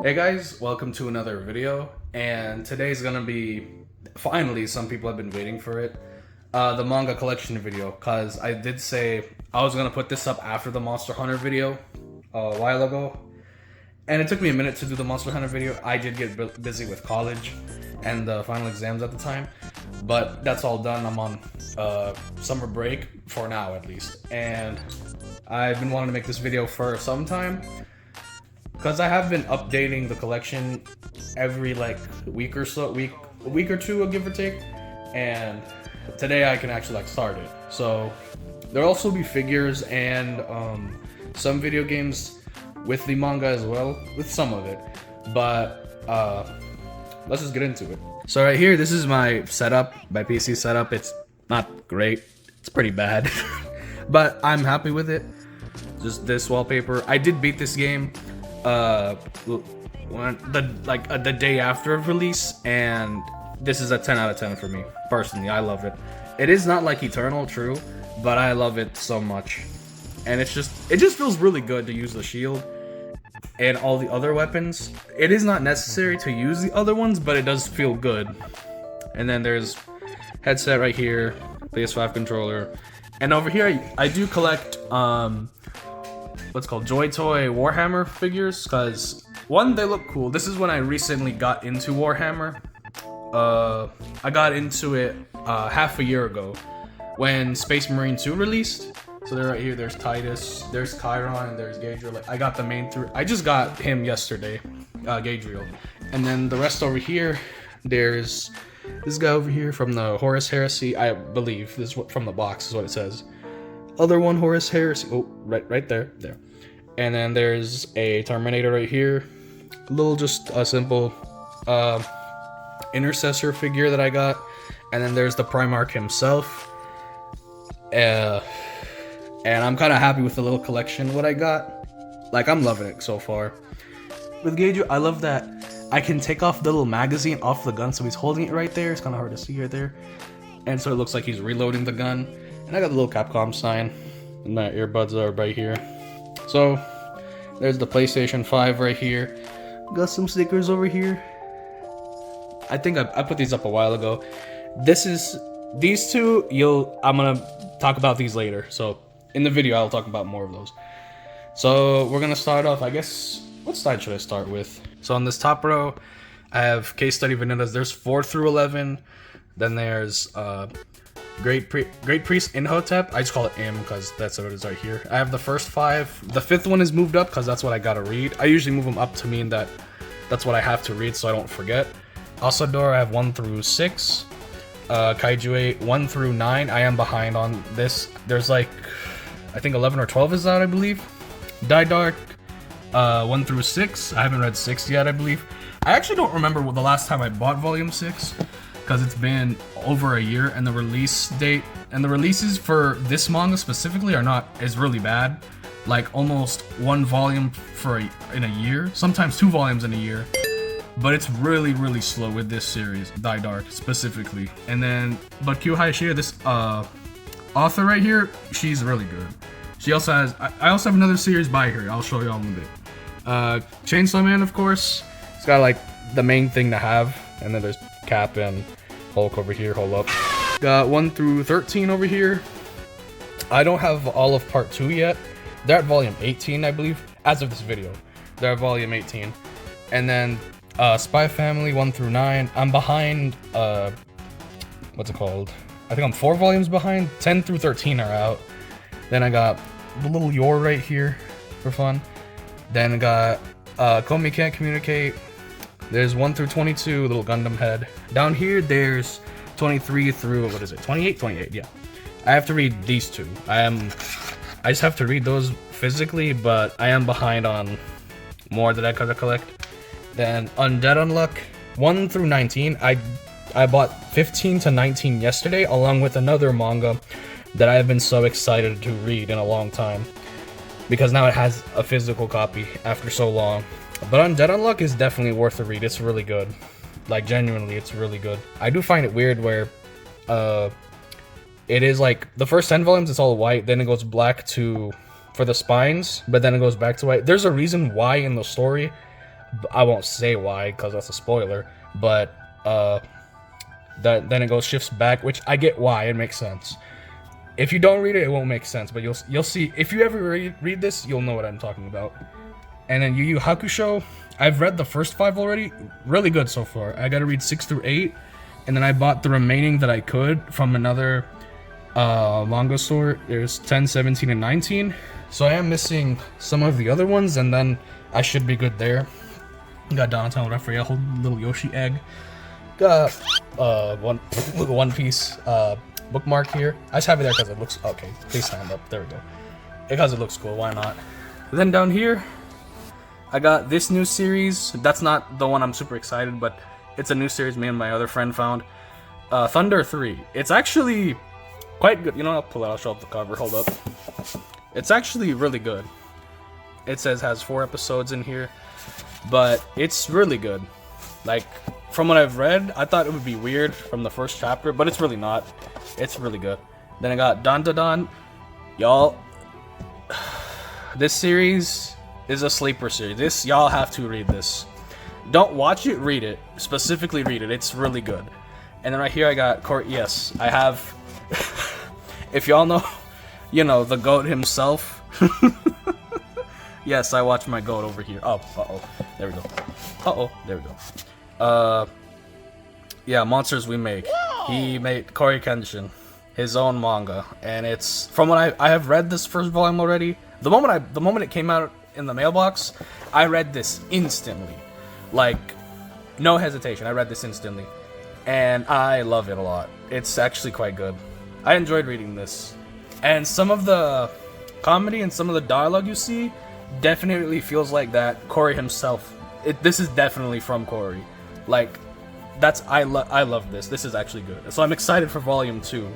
Hey guys, welcome to another video, and today's gonna be, finally, some people have been waiting for it, the manga collection video, because I did say I was gonna put this up after the Monster Hunter video a while ago, and it took me a minute to do the Monster Hunter video. I did get busy with college and the final exams at the time, but that's all done. I'm on summer break, for now at least, and I've been wanting to make this video for some time, because I have been updating the collection every week or so, a week or two, give or take, and today I can actually start it. So there'll also be figures and some video games with the manga as well, with some of it. But let's just get into it. So right here, this is my setup, my PC setup. It's not great, it's pretty bad, but I'm happy with it. Just this wallpaper. I did beat this game the day after release, and this is a 10 out of 10 for me personally. I love it. It is not like Eternal, true, but I love it so much, and it just feels really good to use the shield and all the other weapons. It is not necessary to use the other ones, but it does feel good. And then there's headset right here, PS5 controller, and over here I do collect what's called Joy Toy Warhammer figures, because one, they look cool. This is when I recently got into Warhammer. I got into it half a year ago when Space Marine 2 released. So they're right here. There's Titus, there's Chiron, and there's Gadriel. I got the main three. I just got him yesterday, Gadriel. And then the rest over here, there's this guy over here from the Horus Heresy, I believe. This is what, from the box is what it says. Other one, Horus Heresy. Oh, right there. And then there's a Terminator right here. A little, just a simple Intercessor figure that I got. And then there's the Primarch himself. And I'm kind of happy with the little collection what I got. I'm loving it so far. With Gage, I love that I can take off the little magazine off the gun, so he's holding it right there. It's kind of hard to see right there. And so it looks like he's reloading the gun. And I got the little Capcom sign, and my earbuds are right here. So there's the PlayStation 5 right here. Got some stickers over here. I think I put these up a while ago. These two, I'm gonna talk about these later. So in the video, I'll talk about more of those. So we're gonna start off, I guess, what side should I start with? So on this top row, I have Case Study Vanillas. There's 4 through 11. Then there's Great Priest Imhotep. I just call it Im because that's what it is right here. I have the first 5. The 5th one is moved up because that's what I gotta read. I usually move them up to mean that that's what I have to read so I don't forget. Asador, I have 1 through 6. Kaiju 8, 1 through 9. I am behind on this. There's I think 11 or 12 is out, I believe. Die Dark, 1 through 6. I haven't read 6 yet, I believe. I actually don't remember the last time I bought Volume 6. Because it's been over a year, and the release date and the releases for this manga specifically is really bad. Almost 1 volume in a year, sometimes 2 volumes in a year. But it's really, really slow with this series, Die Dark specifically. And then, but Kyu Hayashida, this author right here, she's really good. She also has, I also have another series by her. I'll show you all in a bit. Chainsaw Man, of course. It's got the main thing to have, and then there's Cap and Hulk over here. Hold up. Got 1 through 13 over here. I don't have all of part 2 yet. They're at volume 18, I believe, as of this video. They're at volume 18. And then Spy Family 1 through 9. I'm behind, what's it called? I think I'm 4 volumes behind. 10 through 13 are out. Then I got the little Yor right here for fun. Then I got Komi Can't Communicate. There's 1 through 22, little Gundam head. Down here, there's 23 through, 28? 28, yeah. I have to read these 2. I just have to read those physically, but I am behind on more that I could collect. Then Undead Unluck, 1 through 19. I bought 15 to 19 yesterday, along with another manga that I have been so excited to read in a long time, because now it has a physical copy after so long. But Undead Unluck is definitely worth a read. It's really good. Genuinely, it's really good. I do find it weird where it is the first 10 volumes, it's all white, then it goes black for the spines, but then it goes back to white. There's a reason why in the story I won't say why because that's a spoiler, but then it goes shifts back, which I get why, it makes sense. If you don't read it, it won't make sense, but you'll see. If you ever read this, you'll know what I'm talking about. And then Yu Yu Hakusho, I've read the first 5 already, really good so far. I gotta read 6 through 8, and then I bought the remaining that I could from another manga store. There's 10, 17, and 19. So I am missing some of the other ones, and then I should be good there. Got Donatello Raphael, little Yoshi egg. Got One Piece bookmark here. I just have it there because it looks okay. Please stand up. There we go. Because it looks cool. Why not? Then down here, I got this new series. That's not the one I'm super excited, but it's a new series me and my other friend found. Thunder 3. It's actually quite good. You know, I'll pull it. I'll show up the cover. Hold up. It's actually really good. It says has 4 episodes in here, but it's really good. Like, from what I've read, I thought it would be weird from the first chapter, but it's really not. It's really good. Then I got Dandadan. Y'all, this series is a sleeper series. Y'all have to read this. Don't watch it, read it. Specifically read it. It's really good. And then right here I got yes, I have if y'all know, you know, the GOAT himself. Yes, I watch my GOAT over here. Oh, uh-oh. There we go. Uh-oh, there we go. Yeah, Monsters We Make. He made Kori Kenshin, his own manga, and it's from what I have read this first volume already. The moment it came out in the mailbox, I read this instantly, like no hesitation. I read this instantly, and I love it a lot. It's actually quite good. I enjoyed reading this, and some of the comedy and some of the dialogue you see definitely feels like that Kori himself. This is definitely from Kori, like. I love this. This is actually good. So I'm excited for volume 2.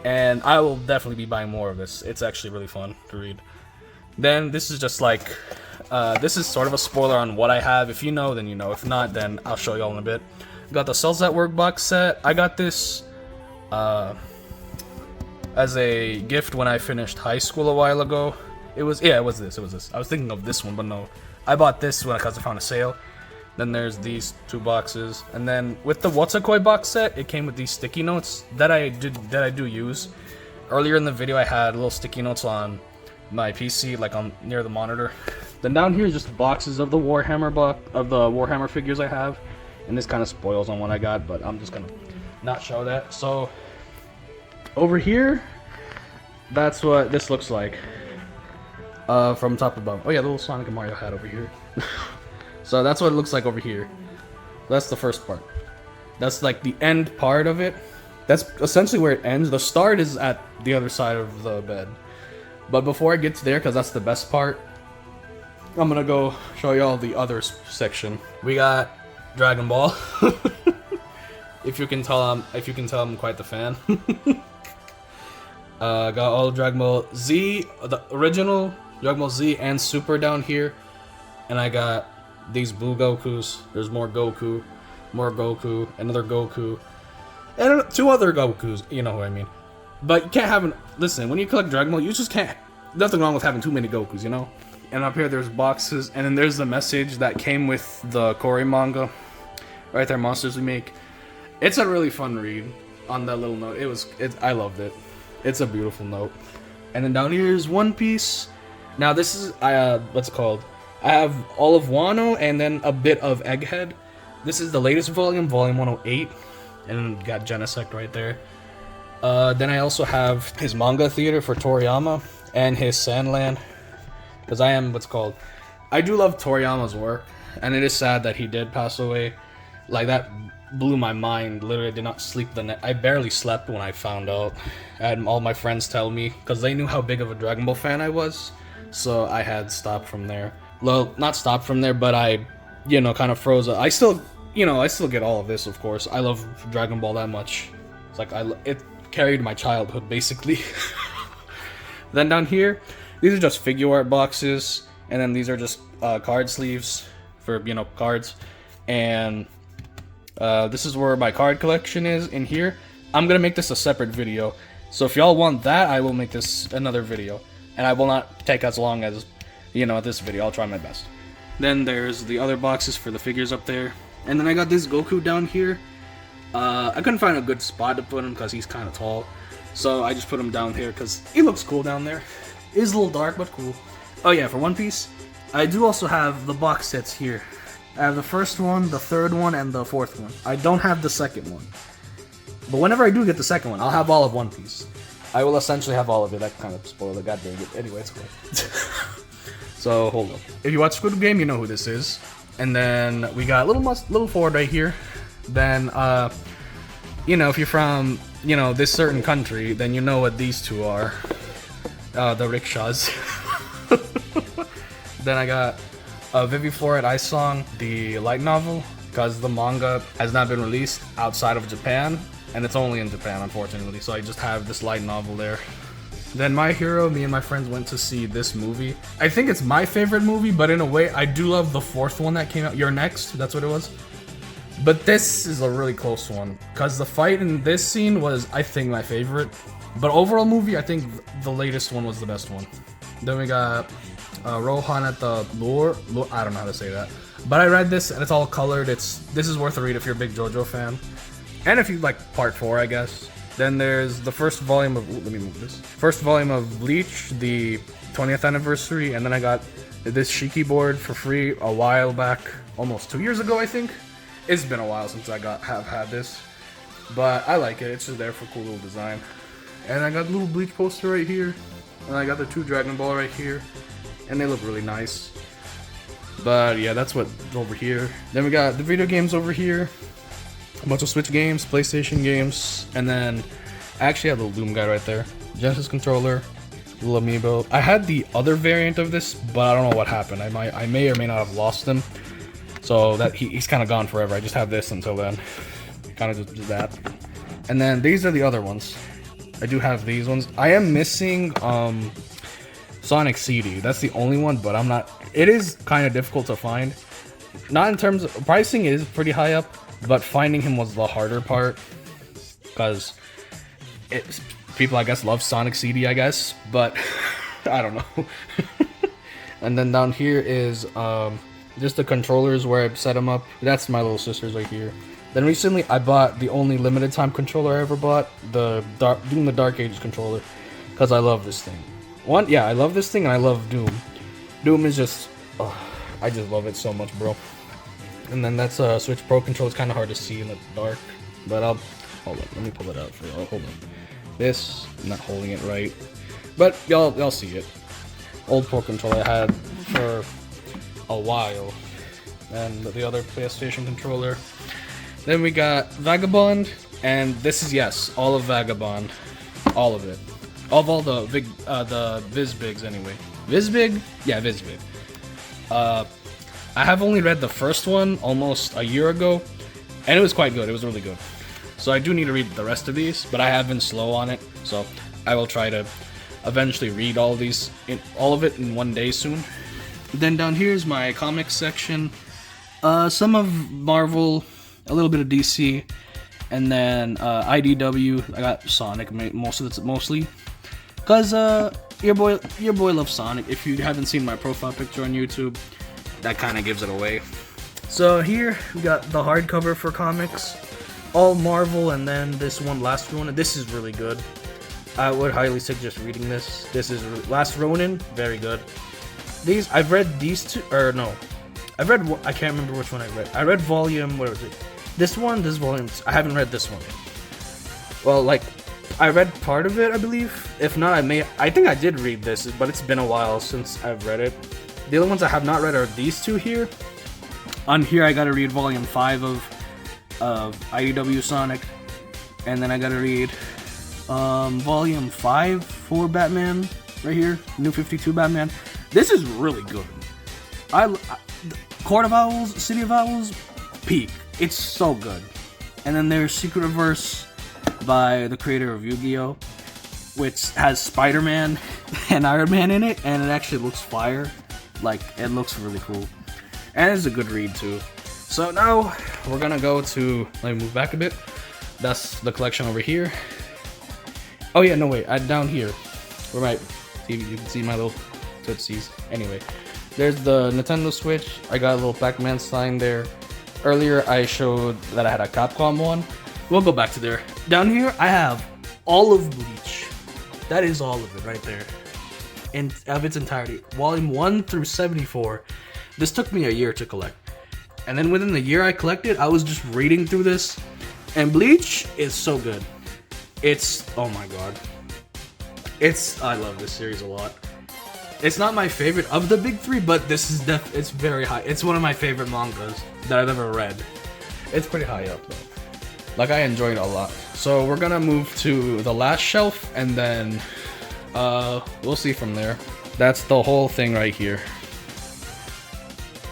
And I will definitely be buying more of this. It's actually really fun to read. Then this is just like this is sort of a spoiler on what I have. If you know, then you know. If not, then I'll show y'all in a bit. Got the Cells at Work box set. I got this as a gift when I finished high school a while ago. It was this. I was thinking of this one, but no. I bought this because I found a sale. Then there's these 2 boxes, and then with the Wotsakoi box set, it came with these sticky notes that I do use. Earlier in the video, I had little sticky notes on my PC, like on near the monitor. Then down here is just boxes of the Warhammer figures I have, and this kind of spoils on what I got, but I'm just gonna not show that. So over here, that's what this looks like from top to bottom. Oh yeah, the little Sonic and Mario hat over here. So that's what it looks like over here. That's the first part. That's like the end part of it. That's essentially where it ends. The start is at the other side of the bed. But before I get to there, because that's the best part, I'm gonna go show y'all the other section. We got Dragon Ball. If you can tell, I'm quite the fan. Got all of Dragon Ball Z, the original Dragon Ball Z and Super down here, and I got these blue Gokus. There's more Goku, another Goku, and 2 other Gokus. You know what I mean. But you can't have listen, when you collect Dragon Ball, you just can't. Nothing wrong with having too many Gokus, you know. And up here, there's boxes, and then there's the message that came with the Kori manga. Right there, Monsters We Make. It's a really fun read on that little note. I loved it. It's a beautiful note. And then down here is One Piece. Now this is what's it called? I have all of Wano and then a bit of Egghead. This is the latest volume, volume 108, and got Genesect right there. Then I also have his manga theater for Toriyama and his Sandland, because I do love Toriyama's work, and it is sad that he did pass away. Like, that blew my mind. Literally did not sleep the night. I barely slept when I found out. I had all my friends tell me, because they knew how big of a Dragon Ball fan I was, so I had stopped from there. Well, not stopped from there, but I, kind of froze. I still get all of this, of course. I love Dragon Ball that much. It's like, it carried my childhood, basically. Then down here, these are just figure art boxes, and then these are just card sleeves for, cards. And this is where my card collection is, in here. I'm gonna make this a separate video, so if y'all want that, I will make this another video. And I will not take as long as, this video. I'll try my best. Then there's the other boxes for the figures up there. And then I got this Goku down here. I couldn't find a good spot to put him because he's kind of tall. So I just put him down here because he looks cool down there. It is a little dark, but cool. Oh yeah, for One Piece, I do also have the box sets here. I have the first one, the third one, and the fourth one. I don't have the second one. But whenever I do get the second one, I'll have all of One Piece. I will essentially have all of it. That kind of spoiler, god dang it. Anyway, it's cool. So, hold up. If you watch Squid Game, you know who this is. And then we got little forward right here. Then, you know, if you're from, you know, this certain country, then you know what these two are. The rickshaws. Then I got Vivi Floret Ice Song, the light novel, because the manga has not been released outside of Japan, and it's only in Japan, unfortunately, so I just have this light novel there. Then My Hero, me and my friends went to see this movie. I think it's my favorite movie, but in a way, I do love the fourth one that came out. You're Next, that's what it was. But this is a really close one, because the fight in this scene was, I think, my favorite. But overall movie, I think the latest one was the best one. Then we got Rohan at the lure. I don't know how to say that. But I read this, and it's all colored. This is worth a read if you're a big JoJo fan. And if you like part 4, I guess. Then there's the first volume of... let me move this. First volume of Bleach, the 20th anniversary. And then I got this Shiki board for free a while back. Almost 2 years ago, I think. It's been a while since I have had this. But I like it. It's just there for cool little design. And I got a little Bleach poster right here. And I got the 2 Dragon Ball right here. And they look really nice. But yeah, that's what's over here. Then we got the video games over here. A bunch of Switch games, PlayStation games. And then I actually have the Loom guy right there. Genesis controller. Little amiibo. I had the other variant of this, but I don't know what happened. I may or may not have lost him. So that he's kind of gone forever. I just have this until then. Kind of just that. And then these are the other ones. I do have these ones. I am missing Sonic CD. That's the only one, but I'm not... It is kind of difficult to find. Not in terms of... Pricing is pretty high up, but finding him was the harder part. Because people, I guess, love Sonic CD, I guess. But I don't know. And then down here is just the controllers where I set them up. That's my little sister's right here. Then recently, I bought the only limited time controller I ever bought. The Doom the Dark Ages controller. Because I love this thing. I love this thing and I love Doom. Doom is just... I just love it so much, bro. And then that's a Switch Pro controller. It's kind of hard to see in the dark. But I'll... Hold on, let me pull it out for y'all. Hold on. This, I'm not holding it right. But y'all see it. Old Pro controller I had for a while. And the other PlayStation controller. Then we got Vagabond. And this is, yes, all of Vagabond. All of it. Of all the Vizbigs anyway. Vizbig? Yeah, Vizbig. I have only read the first one almost a year ago, and it was quite good. It was really good. So I do need to read the rest of these, but I have been slow on it, so I will try to eventually read all of it in one day soon. Then down here is my comics section. Some of Marvel, a little bit of DC, and then IDW. I got Sonic mostly. Cause your boy loves Sonic. If you haven't seen my profile picture on YouTube, that kind of gives it away. So here we got the hardcover for comics, all Marvel, and then this last one. This is really good. I would highly suggest reading this. This is Last Ronin, very good. I've read these two, or no, I can't remember which one I read. I read volume. Where was it? This volume. I haven't read this one. Well, like. I read part of it, I believe. If not, I think I did read this, but it's been a while since I've read it. The other ones I have not read are these two here. On here, I gotta read volume 5 of IDW Sonic. And then I gotta read volume 5 for Batman, right here. New 52 Batman. This is really good. Court of Owls, City of Owls, peak. It's so good. And then there's Secret Reverse by the creator of Yu-Gi-Oh!, which has Spider-Man and Iron Man in it, and it actually looks fire. Like, it looks really cool. And it's a good read, too. So now, we're gonna go to... Let me move back a bit. That's the collection over here. Oh yeah, no wait, down here. You can see my little tootsies. Anyway, There's the Nintendo Switch. I got a little Pac-Man sign there. Earlier, I showed that I had a Capcom one. We'll go back to there. Down here, I have all of Bleach. That is all of it right there. In of its entirety. Volume 1 through 74. This took me a year to collect. And then within the year I collected, I was just reading through this. And Bleach is so good. It's, oh my god. I love this series a lot. It's not my favorite of the big three, but this is it's very high. It's one of my favorite mangas that I've ever read. It's pretty high up though. Like, I enjoyed it a lot. So we're gonna move to the last shelf, and then we'll see from there. That's the whole thing right here.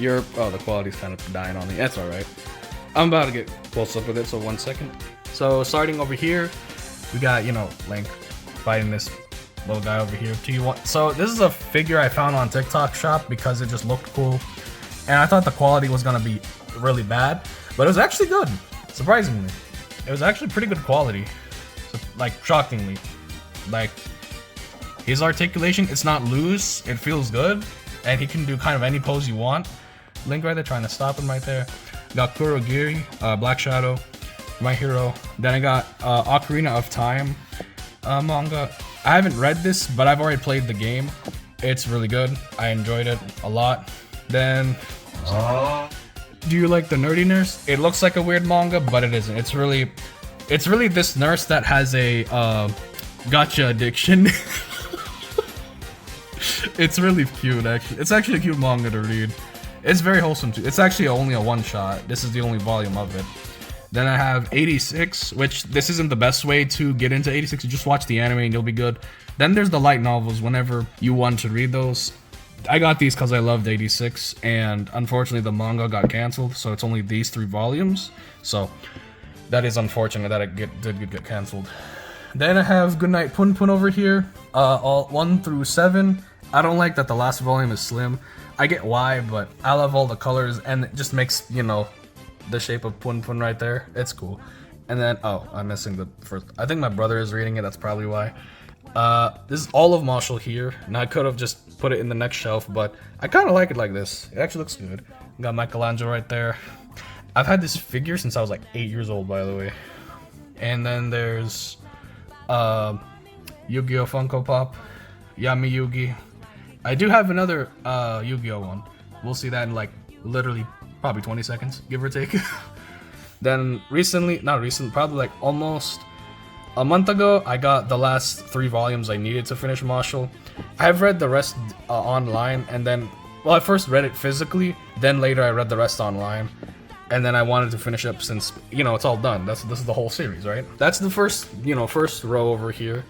Oh, the quality's kind of dying on me. That's alright. I'm about to get close up with it, so 1 second. So starting over here, we got, Link fighting this little guy over here. So this is a figure I found on TikTok Shop because it just looked cool. And I thought the quality was gonna be really bad, but it was actually good, surprisingly. It was actually pretty good quality, like, shockingly. Like, his articulation, it's not loose, it feels good, and he can do kind of any pose you want. Link right there trying to stop him right there. Got Kurogiri, Black Shadow, My Hero. Then I got Ocarina of Time manga. I haven't read this, but I've already played the game. It's really good. I enjoyed it a lot. Then, do you like the nerdy nurse? It looks like a weird manga, but it isn't. It's really this nurse that has a gotcha addiction. It's really cute, actually. It's actually a cute manga to read. It's very wholesome too. It's actually only a one-shot. This is the only volume of it. Then I have 86, which this isn't the best way to get into 86. You just watch the anime and you'll be good. Then there's the light novels whenever you want to read those. I got these because I loved 86, and unfortunately the manga got cancelled, so it's only these 3 volumes. So that is unfortunate that it did get cancelled. Then I have Goodnight Pun Pun over here, all 1 through 7. I don't like that the last volume is slim. I get why, but I love all the colors, and it just makes, the shape of Pun Pun right there. It's cool. And then, oh, I'm missing the first. I think my brother is reading it, that's probably why. This is all of Mashle here, and I could have just put it in the next shelf, but I kind of like it like this. It actually looks good. Got Michelangelo right there. I've had this figure since I was like 8 years old, by the way. And then there's Yu-Gi-Oh! Funko Pop, Yami Yugi. I do have another Yu-Gi-Oh! One. We'll see that in like literally probably 20 seconds, give or take. Then probably like almost a month ago, I got the last 3 volumes I needed to finish Mashle. I've read the rest online, and then, well, I first read it physically, then later I read the rest online, and then I wanted to finish up since, it's all done. This is the whole series, right? That's the first row over here.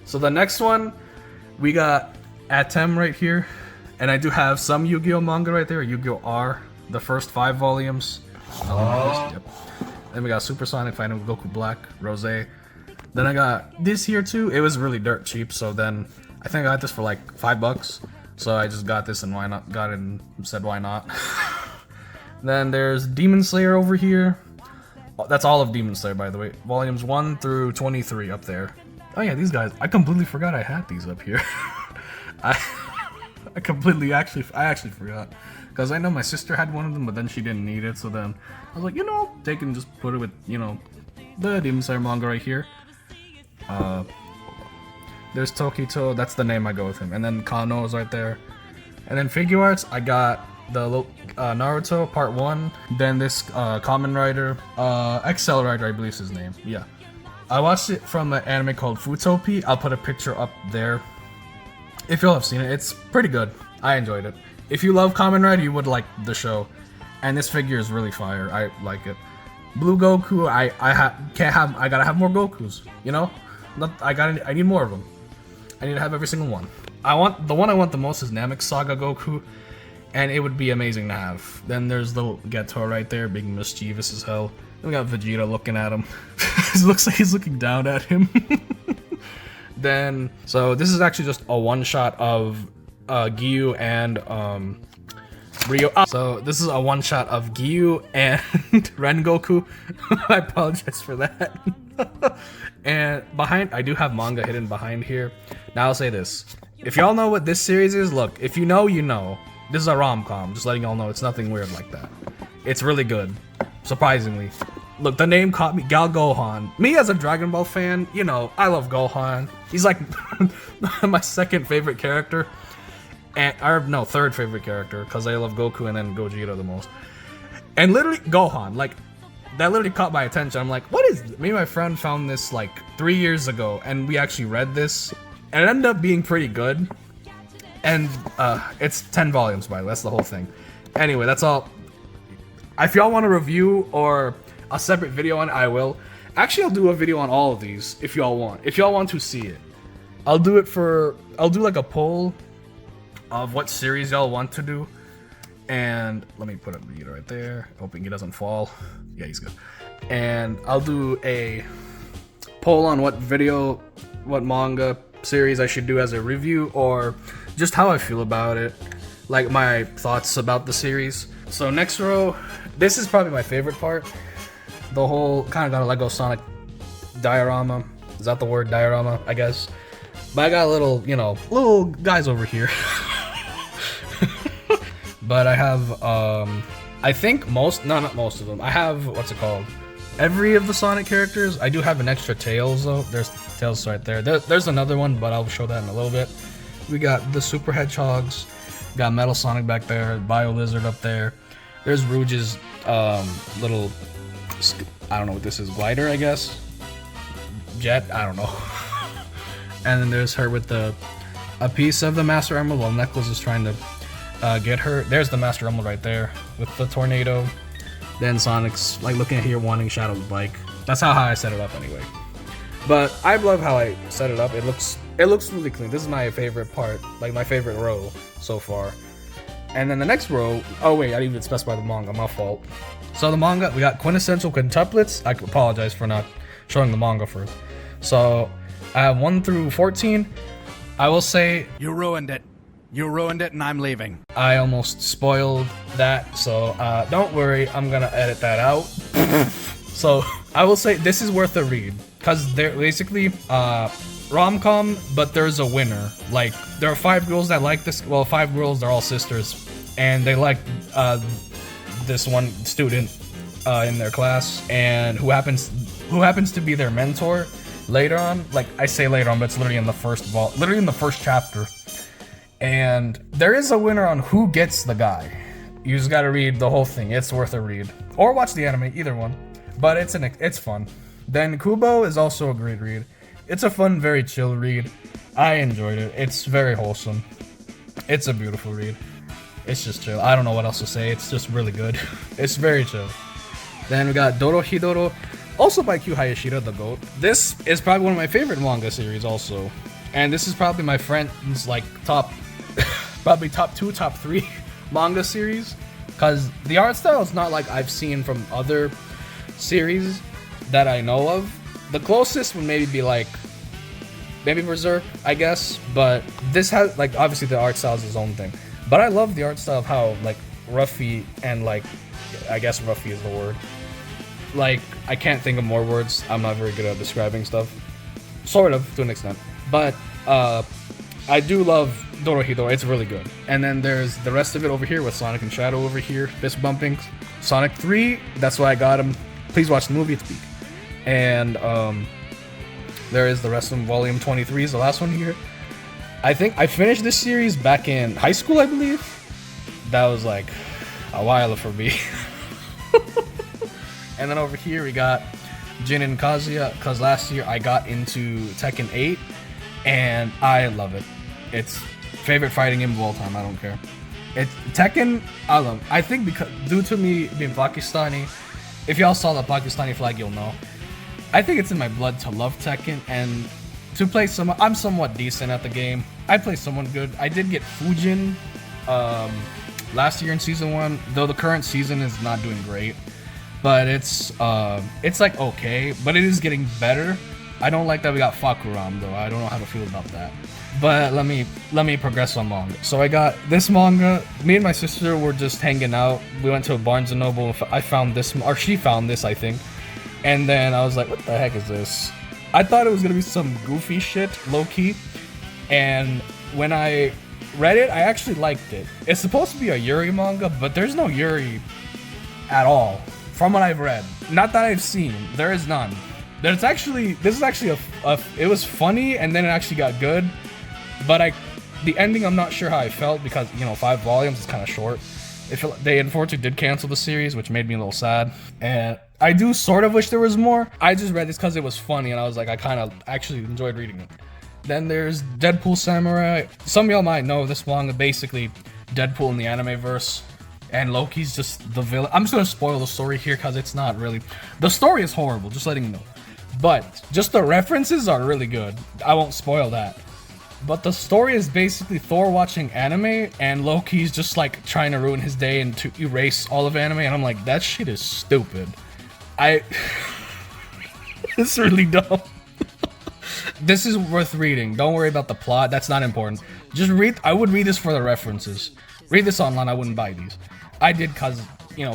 So the next one, we got Atem right here, and I do have some Yu-Gi-Oh! Manga right there, Yu-Gi-Oh! R, the first 5 volumes. Yep. Then we got Supersonic Fighting with Goku Black, Rose. Then I got this here too. It was really dirt cheap, so then I think I got this for like $5. So I just got this and got it and said why not. Then there's Demon Slayer over here. That's all of Demon Slayer, by the way. Volumes 1 through 23 up there. Oh yeah, these guys. I completely forgot I had these up here. I actually forgot. Because I know my sister had one of them, but then she didn't need it, so then I was like, take it and just put it with, the Demon Slayer manga right here. There's Tokito, that's the name I go with him. And then Kano is right there. And then figure arts, I got the Naruto Part 1. Then this Kamen Rider, Excel Rider, I believe is his name. Yeah. I watched it from an anime called Futopia. I'll put a picture up there if y'all have seen it. It's pretty good. I enjoyed it. If you love Kamen Rider, you would like the show. And this figure is really fire. I like it. Blue Goku, I gotta have more Gokus. I need more of them. I need to have every single one. The one I want the most is Namek Saga Goku, and it would be amazing to have. Then there's little Geto right there, being mischievous as hell. Then we got Vegeta looking at him. It looks like he's looking down at him. So this is actually just a one-shot of Gyu and Ryo. So this is a one-shot of Gyu and Rengoku. I apologize for that. And I do have manga hidden behind here. Now I'll say this. If y'all know what this series is, look, if you know, you know. This is a rom-com, just letting y'all know it's nothing weird like that. It's really good, surprisingly. Look, the name caught me, Gal Gohan. Me as a Dragon Ball fan, you know, I love Gohan. He's like my second favorite character. Or no, third favorite character, because I love Goku and then Gogeta the most. And literally, Gohan, like, that literally caught my attention. I'm like, what is this? Me and my friend found this like 3 years ago, and we actually read this, and it ended up being pretty good. And it's 10 volumes, by the way, that's the whole thing. Anyway, that's all. If y'all want a review or a separate video on it, I will. Actually, I'll do a video on all of these if y'all want. If y'all want to see it. I'll do like a poll of what series y'all want to do. And let me put a reader right there, hoping he doesn't fall. Yeah, he's good. And I'll do a poll on what manga series I should do as a review, or just how I feel about it, like my thoughts about the series. So next row, this is probably my favorite part. The whole kind of got a Lego Sonic diorama. Is that the word, diorama? I guess. But I got a little, you know, little guys over here. But I have, I think not most of them. I have, what's it called? Every of the Sonic characters. I do have an extra Tails though. There's Tails right there. There's another one, but I'll show that in a little bit. We got the Super Hedgehogs. Got Metal Sonic back there. Bio Lizard up there. There's Rouge's little, I don't know what this is, glider, I guess. Jet, I don't know. And then there's her with a piece of the Master Emerald while Knuckles is trying to get her. There's the Master Emerald right there with the tornado. Then Sonic's like looking at here wanting Shadow's bike. That's how I set it up anyway. But I love how I set it up. It looks really clean. This is my favorite part, like my favorite row so far. And then the next row, oh wait, I didn't even specify the manga, my fault. So the manga, we got Quintessential Quintuplets. I apologize for not showing the manga first. So I have 1 through 14. I will say, you ruined it. You ruined it and I'm leaving. I almost spoiled that, so don't worry, I'm gonna edit that out. So I will say this is worth a read, because they're basically rom-com, but there's a winner. Like, there are 5 girls that like this, well, 5 girls, they're all sisters, and they like this one student in their class, and who happens to be their mentor later on. Like, I say later on, but it's literally in the first chapter. And there is a winner on who gets the guy. You just gotta read the whole thing. It's worth a read. Or watch the anime, either one. But it's fun. Then Kubo is also a great read. It's a fun, very chill read. I enjoyed it. It's very wholesome. It's a beautiful read. It's just chill. I don't know what else to say. It's just really good. It's very chill. Then we got Dorohedoro, also by Q Hayashida, the GOAT. This is probably one of my favorite manga series also. And this is probably my friend's like probably top 2, top 3 manga series, because the art style is not like I've seen from other series that I know of. The closest would maybe be like Berserk, I guess, but this has, like, obviously the art style is its own thing, but I love the art style of how, like, Ruffy and, like, I guess Ruffy is the word. Like, I can't think of more words. I'm not very good at describing stuff, sort of, to an extent. But I do love Dorohedoro. It's really good. And then there's the rest of it over here with Sonic and Shadow over here, fist bumping. Sonic 3, that's why I got him. Please watch the movie, it's peak. And there is the rest of them. Volume 23 is the last one here. I think I finished this series back in high school, I believe. That was like a while for me. And then over here we got Jin and Kazuya, because last year I got into Tekken 8. And I love it. It's favorite fighting game of all time. I don't care. Tekken, I love. I think because due to me being Pakistani, if y'all saw the Pakistani flag, you'll know. I think it's in my blood to love Tekken and to play some. I'm somewhat decent at the game. I play someone good. I did get Fujin last year in season 1, though the current season is not doing great. But it's like okay, but it is getting better. I don't like that we got Fakuram though. I don't know how to feel about that. But let me progress on manga. So I got this manga. Me and my sister were just hanging out. We went to a Barnes and Noble. I found this, or she found this, I think. And then I was like, what the heck is this? I thought it was gonna be some goofy shit, low key. And when I read it. I actually liked it. It's supposed to be a Yuri manga, but there's no Yuri at all from what I've read. Not that I've seen. There is none. This is actually it was funny, and then it actually got good. But the ending, I'm not sure how I felt because 5 volumes is kind of short. They unfortunately did cancel the series, which made me a little sad. And I do sort of wish there was more. I just read this because it was funny, and I was like, I kind of actually enjoyed reading it. Then there's Deadpool Samurai. Some of y'all might know this manga, basically Deadpool in the anime verse. And Loki's just the villain. I'm just going to spoil the story here because it's not really... The story is horrible, just letting you know. But just the references are really good. I won't spoil that. But the story is basically Thor watching anime, and Loki's just like trying to ruin his day and to erase all of anime, and I'm like, that shit is stupid. It's really dumb. This is worth reading. Don't worry about the plot. That's not important. Just read. I would read this for the references. Read this online. I wouldn't buy these. I did cause,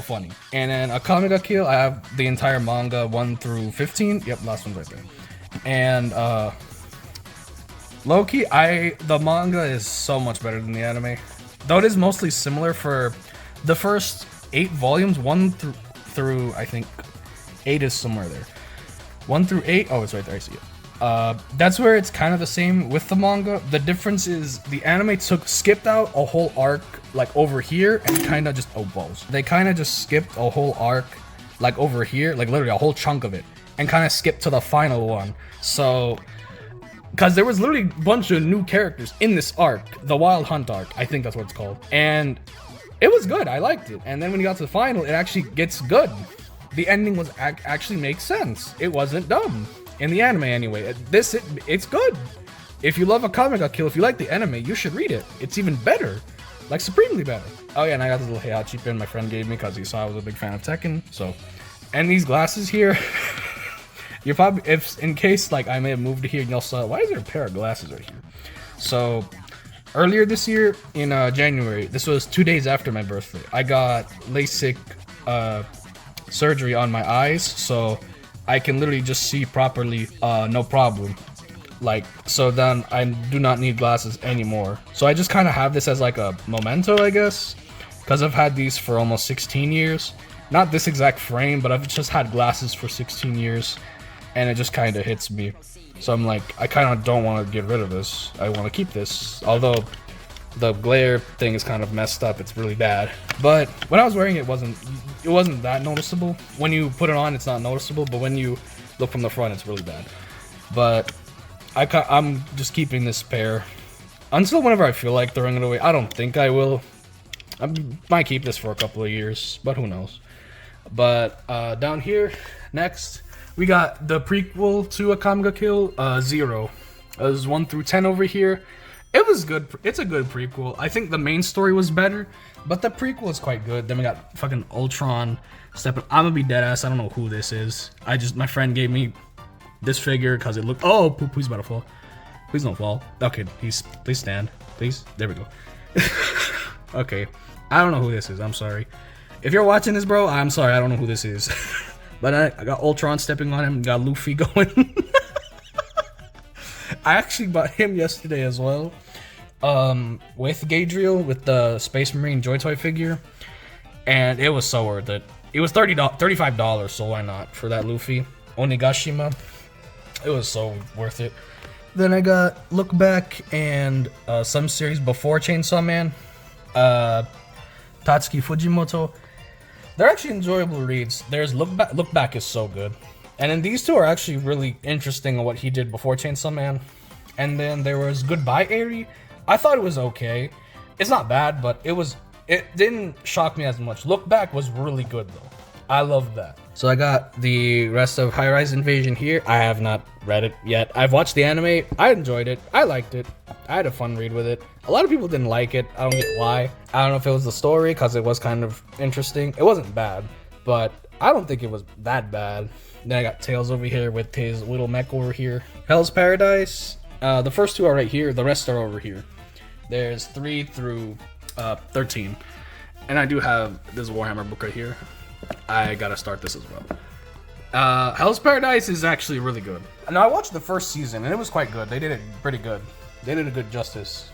funny. And then Akame Ga Kill, I have the entire manga 1 through 15. Yep, last one's right there. And Loki, the manga is so much better than the anime. Though it is mostly similar for the first 8 volumes, 1 through I think 8 is somewhere there. 1 through 8, oh, it's right there, I see it. That's where it's kind of the same with the manga. The difference is the anime skipped out a whole arc like over here and kind of just, oh balls. They kind of just skipped a whole arc like over here, like literally a whole chunk of it, and kind of skipped to the final one. So, because there was literally a bunch of new characters in this arc, the Wild Hunt arc, I think that's what it's called. And it was good, I liked it. And then when you got to the final, it actually gets good. The ending was actually makes sense. It wasn't dumb. In the anime anyway. It's good. If you love Akame Ga Kill, if you like the anime, you should read it. It's even better. Like supremely better. Oh yeah, and I got this little Heihachi pin my friend gave me because he saw I was a big fan of Tekken. So, and these glasses here, you're probably, if in case like I may have moved to here and y'all saw, why is there a pair of glasses right here? So, earlier this year in January, this was 2 days after my birthday, I got LASIK surgery on my eyes, so I can literally just see properly, no problem. Like, so then I do not need glasses anymore. So I just kind of have this as like a memento, I guess, because I've had these for almost 16 years. Not this exact frame, but I've just had glasses for 16 years, and it just kind of hits me. So I'm like, I kind of don't want to get rid of this. I want to keep this, although the glare thing is kind of messed up. It's really bad. But when I was wearing it, it wasn't that noticeable. When you put it on, it's not noticeable, but when you look from the front, it's really bad. But I'm just keeping this pair until whenever I feel like throwing it away. I don't think I will. I might keep this for a couple of years, but who knows. But down here, next, we got the prequel to Akame Ga Kill, 0. There's 1 through 10 over here. It was good. It's a good prequel. I think the main story was better, but the prequel is quite good. Then we got fucking Ultron stepping. I'm gonna be dead ass. I don't know who this is. My friend gave me this figure because it looked. Oh, poop! He's about to fall. Please don't fall. Okay, please stand. Please. There we go. Okay, I don't know who this is. I'm sorry. If you're watching this, bro, I'm sorry. I don't know who this is. But I got Ultron stepping on him. Got Luffy going. I actually bought him yesterday as well. With Gadriel, with the Space Marine Joy Toy figure. And it was so worth it. It was $35, so why not? For that Luffy. Onigashima. It was so worth it. Then I got Look Back and some series before Chainsaw Man. Tatsuki Fujimoto. They're actually enjoyable reads. There's Look Back is so good. And then these two are actually really interesting on what he did before Chainsaw Man. And then there was Goodbye Eri. I thought it was okay. It's not bad, but it didn't shock me as much. Look Back was really good though. I loved that. So I got the rest of High Rise Invasion here. I have not read it yet. I've watched the anime. I enjoyed it. I liked it. I had a fun read with it. A lot of people didn't like it. I don't get why. I don't know if it was the story because it was kind of interesting. It wasn't bad, but I don't think it was that bad. Then I got Tails over here with his little mech over here. Hell's Paradise. The first 2 are right here. The rest are over here. There's 3 through 13. And I do have this Warhammer book right here. I gotta start this as well. Hell's Paradise is actually really good. Now I watched the first season and it was quite good. They did it pretty good. They did a good justice.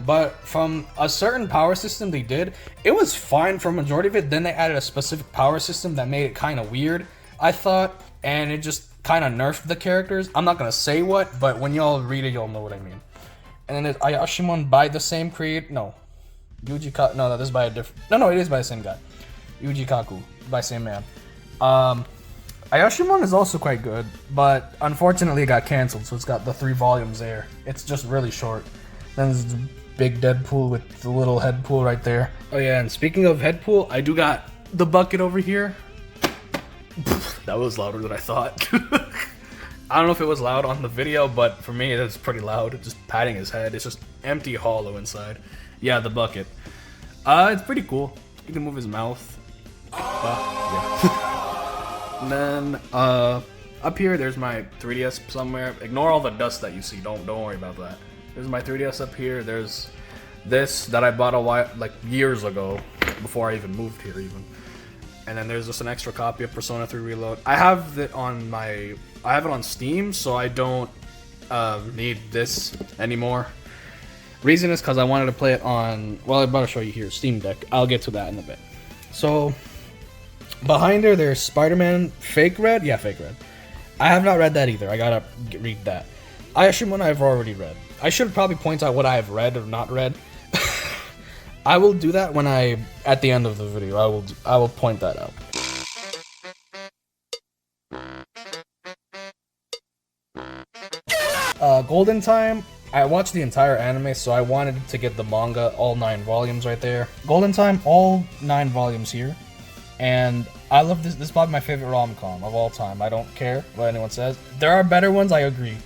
But from a certain power system they did, it was fine for a majority of it. Then they added a specific power system that made it kind of weird, I thought, and it just kind of nerfed the characters. I'm not gonna say what, but when y'all read it, you'll know what I mean. And then there's Ayashimon by the same creator. No, this is by a different. No, it is by the same guy. Yuji Kaku by same man. Ayashimon is also quite good, but unfortunately it got canceled, so it's got the 3 volumes there. It's just really short. Then there's the big Deadpool with the little head pool right there. Oh yeah, and speaking of head pool, I do got the bucket over here. That was louder than I thought. I don't know if it was loud on the video, but for me it was pretty loud. It's just patting his head. It's just empty, hollow inside. Yeah, the bucket. It's pretty cool. You can move his mouth. Yeah. And then up here there's my 3DS somewhere. Ignore all the dust that you see. Don't worry about that. There's my 3DS up here. There's this that I bought a while, like years ago, before I even moved here even. And then there's just an extra copy of Persona 3 Reload. I have it on Steam, so I don't need this anymore. Reason is because I wanted to play it on, well, I'm about to show you here, Steam Deck. I'll get to that in a bit. So behind there's Spider-Man Fake Red. Yeah, Fake Red. I have not read that either. I gotta read that. Ayashimon I've already read. I should probably point out what I have read or not read. I will do that when at the end of the video. I will point that out. Golden Time. I watched the entire anime, so I wanted to get the manga, all 9 volumes right there. Golden Time, all 9 volumes here. And I love this. This is probably my favorite rom-com of all time. I don't care what anyone says. There are better ones, I agree.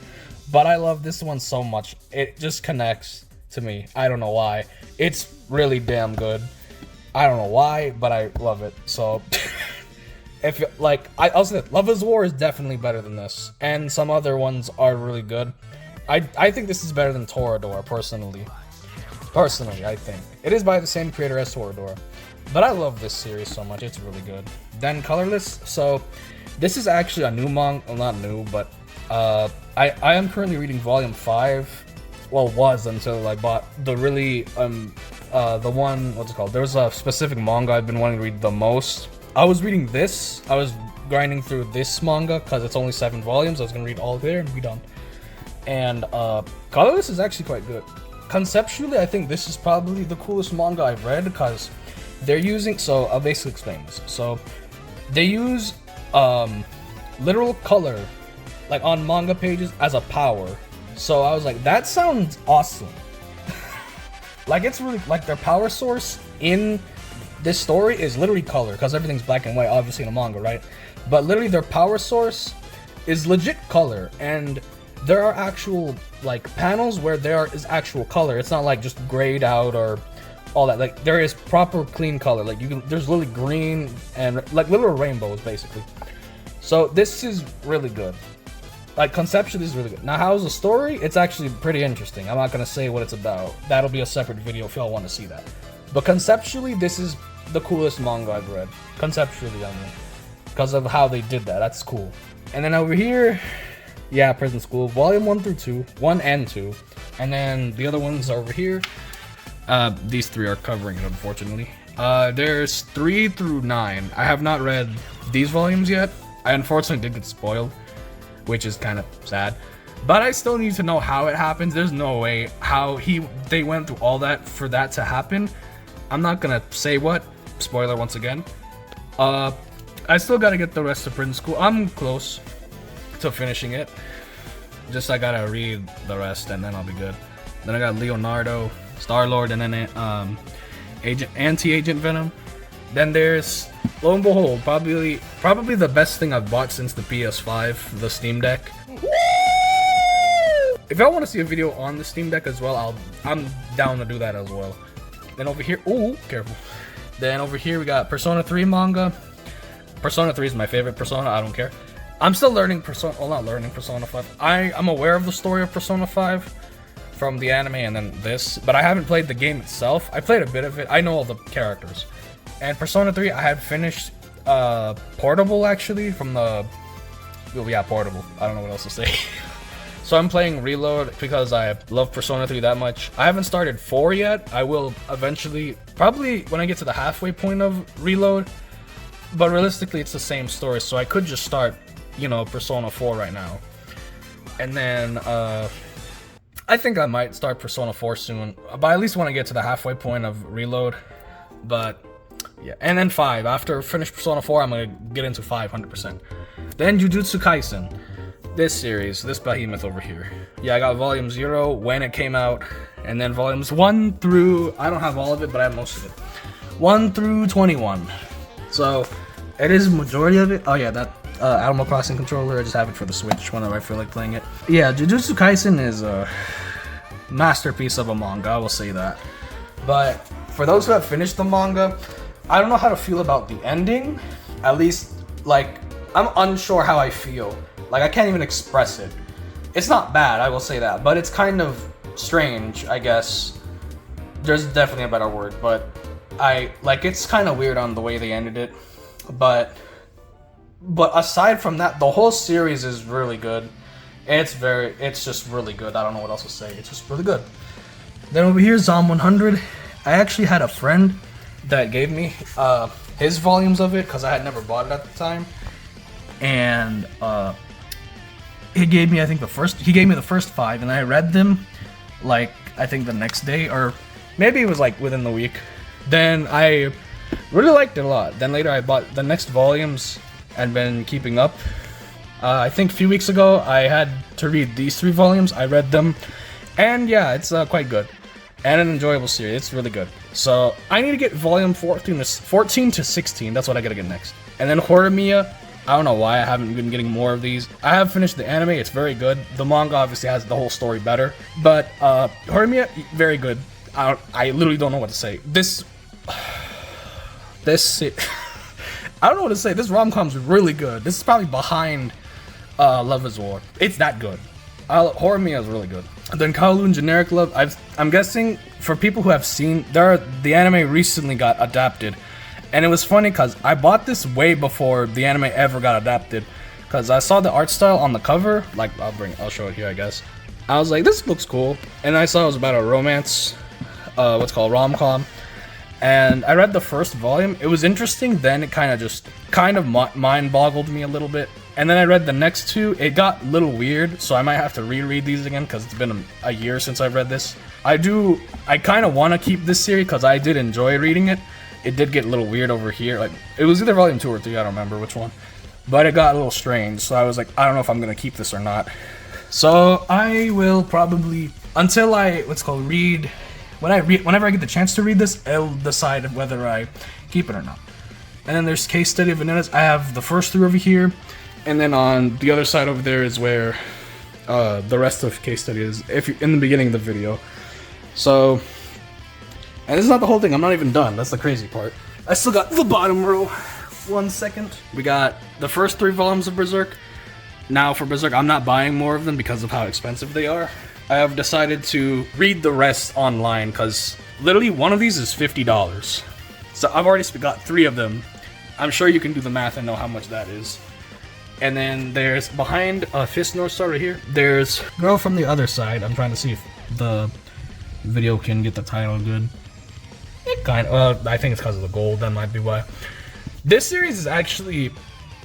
But I love this one so much. It just connects to me. I don't know why. It's really damn good. I don't know why, but I love it. So, if I'll say that Love is War is definitely better than this. And some other ones are really good. I think this is better than Toradora, personally. Personally, I think. It is by the same creator as Toradora. But I love this series so much, it's really good. Then Colorless, so this is actually a new manga, well not new, but I am currently reading volume 5. Well, was until I bought the really, the one, what's it called? There was a specific manga I've been wanting to read the most. I was reading this, I was grinding through this manga, because it's only 7 volumes, I was going to read all there and be done. And Colorless is actually quite good. Conceptually, I think this is probably the coolest manga I've read, because they're using, so I'll basically explain this. So they use literal color like on manga pages as a power. So I was like, that sounds awesome. Like it's really like their power source in this story is literally color, because everything's black and white obviously in a manga, right? But literally their power source is legit color, and there are actual like panels where there is actual color. It's not like just grayed out or all that. Like there is proper clean color. Like there's literally green and like little rainbows basically. So this is really good. Like conceptually this is really good. Now how's the story? It's actually pretty interesting. I'm not gonna say what it's about. That'll be a separate video if y'all want to see that. But conceptually this is the coolest manga I've read. Conceptually, I mean, because of how they did that. That's cool. And then over here, yeah, Prison School, volume 1 through 2, 1 and 2, and then the other ones are over here. These 3 are covering it, unfortunately. There's 3 through 9. I have not read these volumes yet. I unfortunately did get spoiled, which is kind of sad. But I still need to know how it happens. There's no way how they went through all that for that to happen. I'm not gonna say what. Spoiler once again. I still gotta get the rest of Prison School. I'm close to finishing it. Just I gotta read the rest and then I'll be good. Then I got Leonardo, Star-Lord, and then Anti-Agent Venom. Then there's, lo and behold, probably the best thing I've bought since the PS5, the Steam Deck. If y'all want to see a video on the Steam Deck as well, I'm down to do that as well. Then over here, ooh, careful. Then over here we got Persona 3 manga. Persona 3 is my favorite Persona, I don't care. I'm still learning Persona, well not learning Persona 5. I'm aware of the story of Persona 5 from the anime and then this, but I haven't played the game itself. I played a bit of it, I know all the characters. And Persona 3, I had finished Portable actually, from the, oh yeah, Portable. I don't know what else to say. So I'm playing Reload because I love Persona 3 that much. I haven't started 4 yet. I will eventually, probably when I get to the halfway point of Reload. But realistically, it's the same story, so I could just start, you know, Persona 4 right now. And then, I think I might start Persona 4 soon. But I at least want to get to the halfway point of Reload. But, yeah. And then 5. After I finish Persona 4, I'm going to get into 5, 100%. Then Jujutsu Kaisen. This series, this behemoth over here. Yeah, I got volume 0 when it came out. And then volumes 1 through, I don't have all of it, but I have most of it. 1 through 21. So, it is majority of it. Oh yeah, that Animal Crossing controller, I just have it for the Switch whenever I feel like playing it. Yeah, Jujutsu Kaisen is a masterpiece of a manga, I will say that. But for those who have finished the manga, I don't know how to feel about the ending. At least, like, I'm unsure how I feel. Like, I can't even express it. It's not bad, I will say that, but it's kind of strange, I guess. There's definitely a better word, but it's kind of weird on the way they ended it, but aside from that, the whole series is really good. It's just really good. I don't know what else to say. It's just really good. Then over here, Zom 100. I actually had a friend that gave me his volumes of it because I had never bought it at the time, and he gave me the first 5, and I read them like I think the next day, or maybe it was like within the week. Then I really liked it a lot. Then later I bought the next volumes and been keeping up. I think a few weeks ago I had to read these 3 volumes. I read them, and yeah, it's quite good and an enjoyable series. It's really good. So I need to get volume 14 to 16. That's what I gotta get next. And then Horimiya. I don't know why I haven't been getting more of these. I have finished the anime. It's very good. The manga obviously has the whole story better, but Horimiya, very good. I literally don't know what to say. I don't know what to say. This rom-com's really good. This is probably behind Love is War. It's that good. Horimiya is really good. And then Kowloon Generic Love. I'm guessing for people who have seen, the anime recently got adapted, and it was funny because I bought this way before the anime ever got adapted. Because I saw the art style on the cover. Like I'll show it here, I guess. I was like, this looks cool, and I saw it was about a romance, rom-com. And I read the first volume. It was interesting. Then it kind of mind-boggled me a little bit. And then I read the next 2. It got a little weird, so I might have to reread these again because it's been a year since I've read this. I kind of want to keep this series because I did enjoy reading it. It did get a little weird over here. Like, it was either volume 2 or 3. I don't remember which one. But it got a little strange. So I was like, I don't know if I'm gonna keep this or not. So I will probably, until I read. Whenever I get the chance to read this, I'll decide whether I keep it or not. And then there's Case Study of Vanitas. I have the first 3 over here, and then on the other side over there is where the rest of Case Study is, if you're in the beginning of the video. So, and this is not the whole thing. I'm not even done. That's the crazy part. I still got the bottom row. 1 second. We got the first 3 volumes of Berserk. Now for Berserk, I'm not buying more of them because of how expensive they are. I have decided to read the rest online because literally one of these is $50. So I've already got 3 of them. I'm sure you can do the math and know how much that is. And then there's behind Fist North Star right here. There's Girl from the Other Side. I'm trying to see if the video can get the title good. It kind of. I think it's because of the gold. That might be why. This series is actually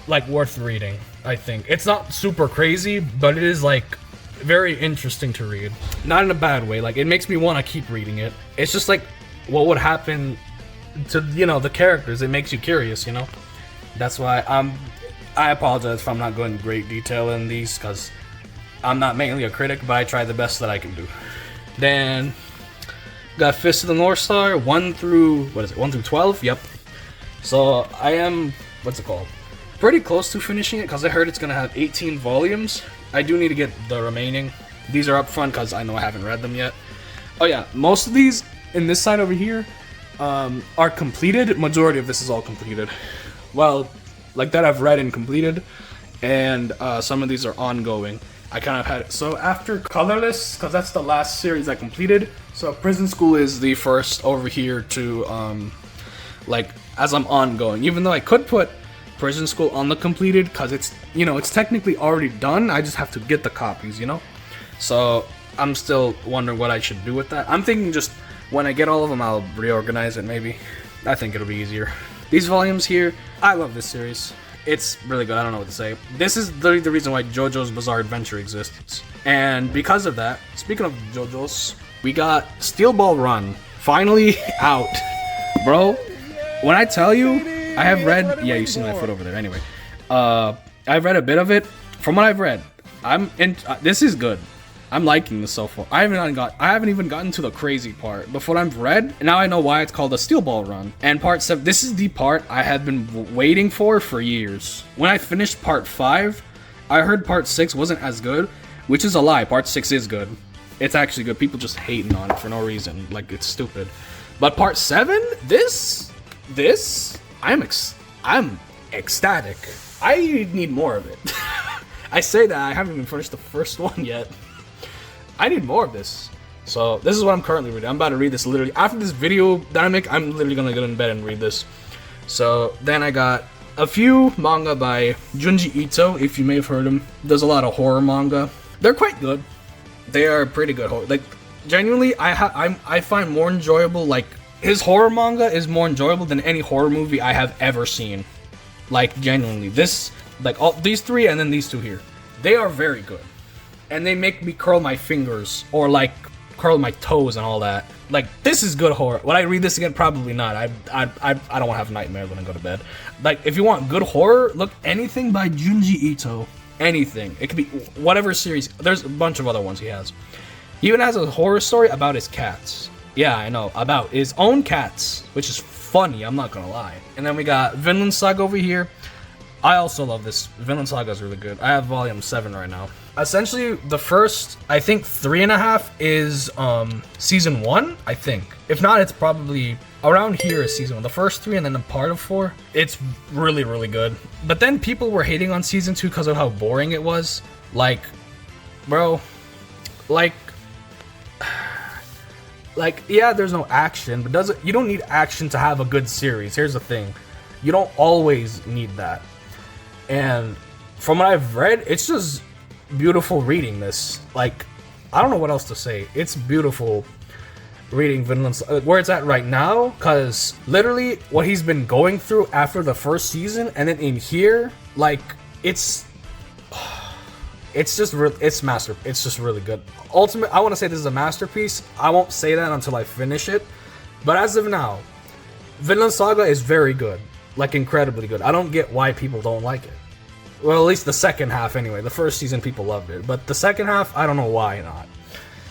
like worth reading. I think it's not super crazy, but it is like very interesting to read. Not in a bad way. Like, it makes me want to keep reading it. It's just like what would happen to, the characters. It makes you curious, That's why I apologize if I'm not going into great detail in these, because I'm not mainly a critic, but I try the best that I can do. Then got Fist of the North Star 1 through 12. Yep. So I am pretty close to finishing it because I heard it's gonna have 18 volumes. I do need to get the remaining. These are up front because I know I haven't read them yet. Oh yeah, most of these in this side over here are completed. Majority of this is all completed. Well, like that I've read and completed, and some of these are ongoing. I kind of had it. So after Colorless, because that's the last series I completed. So Prison School is the first over here to as I'm ongoing. Even though I could put Prison School on the completed because it's technically already done. I just have to get the copies, So I'm still wondering what I should do with that. I'm thinking just when I get all of them, I'll reorganize it maybe. I think it'll be easier. These volumes here, I love this series. It's really good. I don't know what to say. This is literally the reason why JoJo's Bizarre Adventure exists. And because of that, speaking of JoJo's, we got Steel Ball Run finally out. Bro, when I tell you, I have read... Yeah, you see my foot over there. Anyway, I've read a bit of it. From what I've read, this is good. I'm liking this so far. I haven't even gotten to the crazy part. But what I've read, now I know why it's called a Steel Ball Run. And part 7, this is the part I had been waiting for years. When I finished part 5, I heard part 6 wasn't as good, which is a lie. Part 6 is good. It's actually good. People just hating on it for no reason. Like, it's stupid. But part 7, I'm ecstatic. I need more of it. I say that, I haven't even finished the first one yet. I need more of this. So this is what I'm currently reading. I'm about to read this literally after this video that I make. I'm literally gonna get in bed and read this. So then I got a few manga by Junji Ito, if you may have heard him. Does a lot of horror manga. They're quite good. They are pretty good horror. Like genuinely, I find more enjoyable. Like his horror manga is more enjoyable than any horror movie I have ever seen. Like genuinely, all these 3 and then these 2 here, they are very good. And they make me curl my fingers or like curl my toes and all that. Like this is good horror. Would I read this again? Probably not. I don't want to have nightmares when I go to bed. Like if you want good horror, look anything by Junji Ito. Anything. It could be whatever series. There's a bunch of other ones he has. He even has a horror story about his cats. Yeah, I know, about his own cats, which is funny. I'm not gonna lie. And then we got Vinland Saga over here. I also love this. Vinland Saga is really good. I have volume 7 right now. Essentially, the first, I think, 3.5 is season 1, I think. If not, it's probably around here is season 1. The first 3 and then a part of 4. It's really, really good. But then people were hating on season 2 because of how boring it was. Like, bro, like, yeah, there's no action, but you don't need action to have a good series. Here's the thing. You don't always need that. And from what I've read, it's just beautiful reading this. Like, I don't know what else to say. It's beautiful reading Vinland where it's at right now, because literally what he's been going through after the first season and then in here, like, it's just really good. I want to say this is a masterpiece. I won't say that until I finish it, but as of now, Vinland Saga is very good. Like, incredibly good. I don't get why people don't like it. Well, at least the second half anyway. The first season people loved it, but the second half, I don't know why not.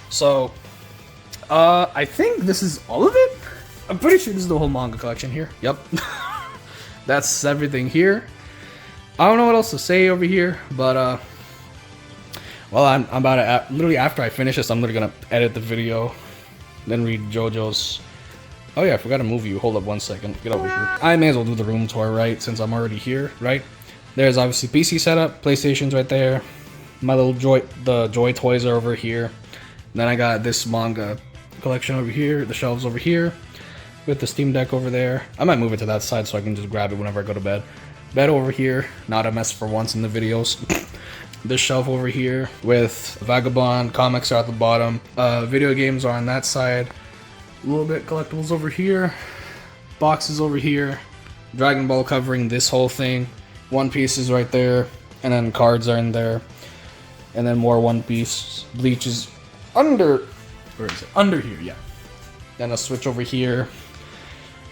So, I think this is all of it? I'm pretty sure this is the whole manga collection here. Yep. That's everything here. I don't know what else to say over here, but, well, I'm about to, literally after I finish this, I'm literally gonna edit the video, then read JoJo's. Oh yeah, I forgot to move you. Hold up 1 second. Get over here. I may as well do the room tour, right? Since I'm already here, right? There's obviously PC setup, PlayStation's right there. My little Joy toys are over here. Then I got this manga collection over here, the shelves over here, with the Steam Deck over there. I might move it to that side so I can just grab it whenever I go to bed. Bed over here, not a mess for once in the videos. This shelf over here with Vagabond, comics are at the bottom. Video games are on that side. A little bit collectibles over here, boxes over here, Dragon Ball covering this whole thing, One Piece is right there, and then cards are in there, and then more One Piece. Bleach is under, where is it? Under here, yeah. Then a Switch over here,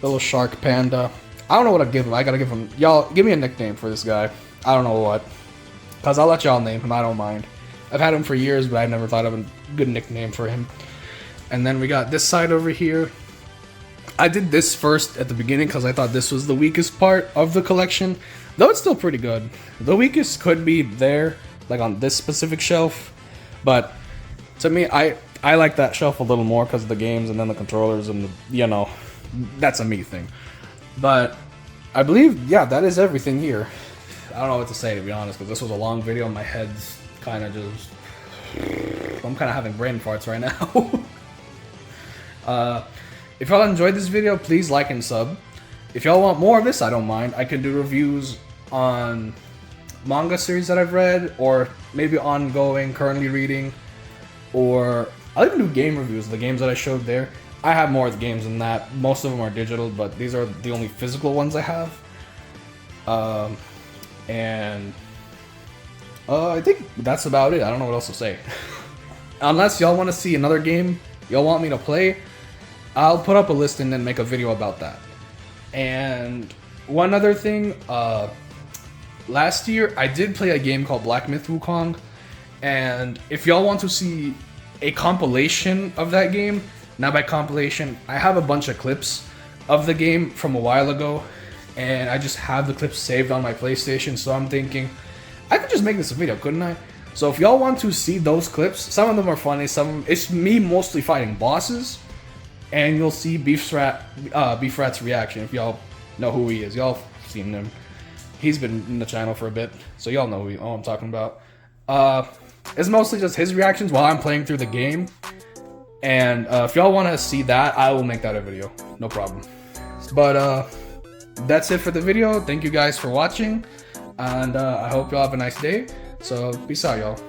little shark panda. I don't know what I'd give him. I gotta give him, y'all, give me a nickname for this guy. I don't know what, cause I'll let y'all name him. I don't mind. I've had him for years, but I've never thought of a good nickname for him. And then we got this side over here. I did this first at the beginning because I thought this was the weakest part of the collection. Though it's still pretty good. The weakest could be there, like on this specific shelf. But to me, I like that shelf a little more because of the games and then the controllers and the, you know, that's a me thing. But I believe, yeah, that is everything here. I don't know what to say, to be honest, because this was a long video. My head's kind of just... I'm kind of having brain farts right now. If y'all enjoyed this video, please like and sub. If y'all want more of this, I don't mind. I could do reviews on manga series that I've read, or maybe ongoing, currently reading. or I'll even do game reviews. The games that I showed there, I have more games than that. Most of them are digital, but these are the only physical ones I have. And I think that's about it. I don't know what else to say. Unless y'all want to see another game y'all want me to play, I'll put up a list and then make a video about that. And one other thing, last year I did play a game called Black Myth Wukong, and if y'all want to see a compilation of that game, now by compilation, I have a bunch of clips of the game from a while ago, and I just have the clips saved on my PlayStation, so I'm thinking, I could just make this a video, couldn't I? So if y'all want to see those clips, some of them are funny, it's me mostly fighting bosses, and you'll see Beef Rat's reaction if y'all know who he is. Y'all seen him. He's been in the channel for a bit, so y'all know who I'm talking about. It's mostly just his reactions while I'm playing through the game. And if y'all want to see that, I will make that a video. No problem. But that's it for the video. Thank you guys for watching. And I hope y'all have a nice day. So peace out, y'all.